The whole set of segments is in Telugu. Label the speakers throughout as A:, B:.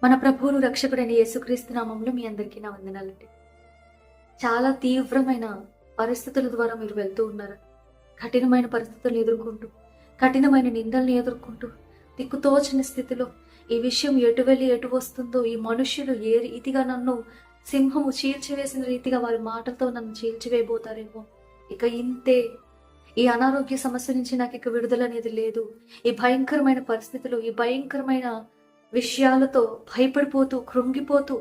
A: మన ప్రభువును రక్షకుడైన యేసుక్రీస్తు నామంలో మీ అందరికీ నా వందనాలండి. చాలా తీవ్రమైన పరిస్థితుల ద్వారా మీరు వెళ్తూ ఉన్నారు. కఠినమైన పరిస్థితులను ఎదుర్కొంటూ, కఠినమైన నిందల్ని ఎదుర్కొంటూ, దిక్కుతోచని స్థితిలో ఈ విషయం ఎటు వెళ్ళి ఎటు వస్తుందో, ఈ మనుష్యులు ఏ రీతిగా నన్ను సింహము చీల్చివేసిన రీతిగా వారి మాటలతో నన్ను చీల్చివేయబోతారేమో, ఇక ఇంతే, ఈ అనారోగ్య సమస్య నుంచి నాకు ఇక విడుదల అనేది లేదు, ఈ భయంకరమైన పరిస్థితులు, ఈ భయంకరమైన విషయాలతో భయపడిపోతూ, కృంగిపోతూ,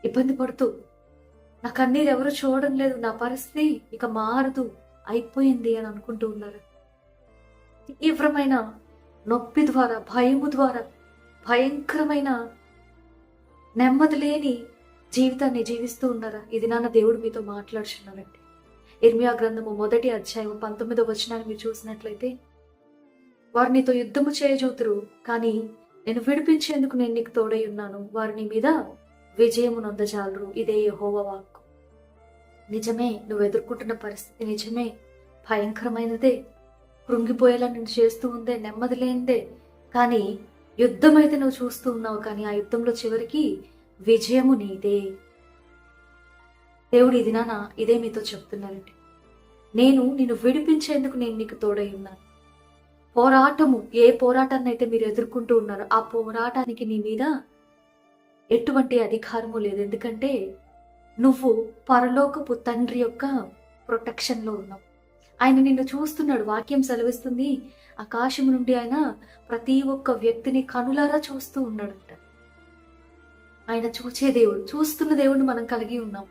A: ఇబ్బంది పడుతూ, నా కన్నీరు ఎవరు చూడడం లేదు, నా పరిస్థితి ఇక మారదు, అయిపోయింది అని అనుకుంటూ ఉన్నారు. తీవ్రమైన నొప్పి ద్వారా, భయము ద్వారా, భయంకరమైన నెమ్మది లేని జీవితాన్ని జీవిస్తూ ఉన్నారా? ఇది నాన్న దేవుడు మీతో మాట్లాడుచున్నానండి. ఇర్మియా గ్రంథము 1వ అధ్యాయం 19వ వచనాన్ని మీరు చూసినట్లయితే, వారు నీతో యుద్ధము చేయజూతురు, కానీ నేను విడిపించేందుకు నేను నీకు తోడై ఉన్నాను, వారు నీ మీద విజయము నొందజాలరు. ఇదే యెహోవా వాక్కు. నిజమే, నువ్వు ఎదుర్కొంటున్న పరిస్థితి నిజమే, భయంకరమైనదే, కృంగిపోయేలా నేను చేస్తూ ఉందే, నెమ్మది లేనిదే. కానీ యుద్ధం అయితే నువ్వు చూస్తూ ఉన్నావు, కానీ ఆ యుద్ధంలో చివరికి విజయము నీదే. దేవుడు ఇది నాన్న ఇదే మీతో చెప్తున్నానండి. నేను నిన్ను విడిపించేందుకు నేను నీకు తోడై ఉన్నాను. పోరాటము, ఏ పోరాటాన్ని అయితే మీరు ఎదుర్కొంటూ ఉన్నారో ఆ పోరాటానికి నీ మీద ఎటువంటి అధికారము లేదు. ఎందుకంటే నువ్వు పరలోకపు తండ్రి యొక్క ప్రొటెక్షన్లో ఉన్నావు. ఆయన నిన్ను చూస్తున్నాడు. వాక్యం సెలవిస్తుంది, ఆకాశం నుండి ఆయన ప్రతి ఒక్క వ్యక్తిని కనులారా చూస్తూ ఉన్నాడంట. ఆయన చూచే దేవుడు, చూస్తున్న దేవుడిని మనం కలిగి ఉన్నాం.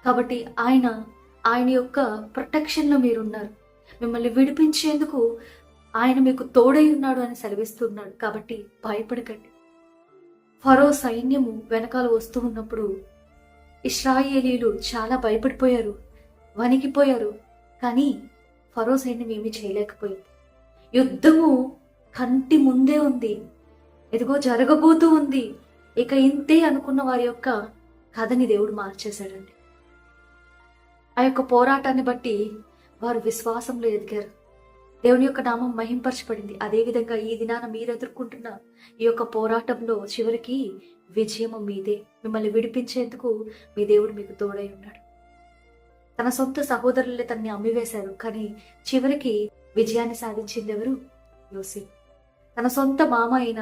A: కాబట్టి ఆయన యొక్క ప్రొటెక్షన్లో మీరున్నారు. మిమ్మల్ని విడిపించేందుకు ఆయన మీకు తోడై ఉన్నాడు అని సెలవిస్తున్నాడు. కాబట్టి భయపడకండి. ఫరో సైన్యము వెనకాల వస్తూ ఉన్నప్పుడు ఇశ్రాయేలీలు చాలా భయపడిపోయారు, వణికిపోయారు. కానీ ఫరో సైన్యం ఏమీ చేయలేకపోయింది. యుద్ధము కంటి ముందే ఉంది, ఎదుగో జరగబోతూ ఉంది, ఇక ఇంతే అనుకున్న వారి యొక్క కథని దేవుడు మార్చేశాడండి. ఆ యొక్క పోరాటాన్ని బట్టి వారు విశ్వాసంలో ఎదిగారు. దేవుని యొక్క నామం మహింపరచబడింది. అదేవిధంగా ఈ దినాన మీరు ఎదుర్కొంటున్న ఈ యొక్క పోరాటంలో చివరికి విజయము మీదే. మిమ్మల్ని విడిపించేందుకు మీ దేవుడు మీకు తోడై ఉన్నాడు. తన సొంత సహోదరులే తనని అమ్మివేశారు, కానీ చివరికి విజయాన్ని సాధించింది ఎవరు? యోసేపు. తన సొంత మామ అయిన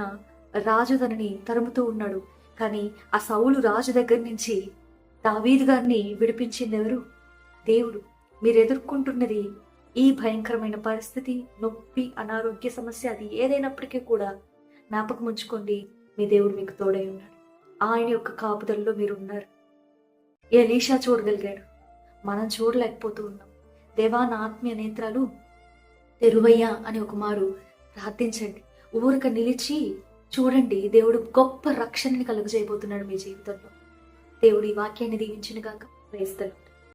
A: రాజు తనని తరుముతూ ఉన్నాడు, కానీ ఆ సౌలు రాజు దగ్గర నుంచి దావీదు గారిని విడిపించింది ఎవరు? దేవుడు. మీరు ఎదుర్కొంటున్నది ఈ భయంకరమైన పరిస్థితి, నొప్పి, అనారోగ్య సమస్య, అది ఏదైనప్పటికీ కూడా జ్ఞాపకం ఉంచుకోండి, మీ దేవుడు మీకు తోడై ఉన్నాడు. ఆయన యొక్క కాపుదలలో మీరు ఉన్నారు. ఎలీషా చూడగలిగాడు, మనం చూడలేకపోతూ ఉన్నాం. దేవా, నా ఆత్మీయ నేత్రాలు తెరువయ్యా అని ఒక మారు ప్రార్థించండి. ఊరక నిలిచి చూడండి, దేవుడు గొప్ప రక్షణని కలుగజేయబోతున్నాడు మీ జీవితంలో. దేవుడు ఈ వాక్యాన్ని దీవించిన గాక. Praise the lord.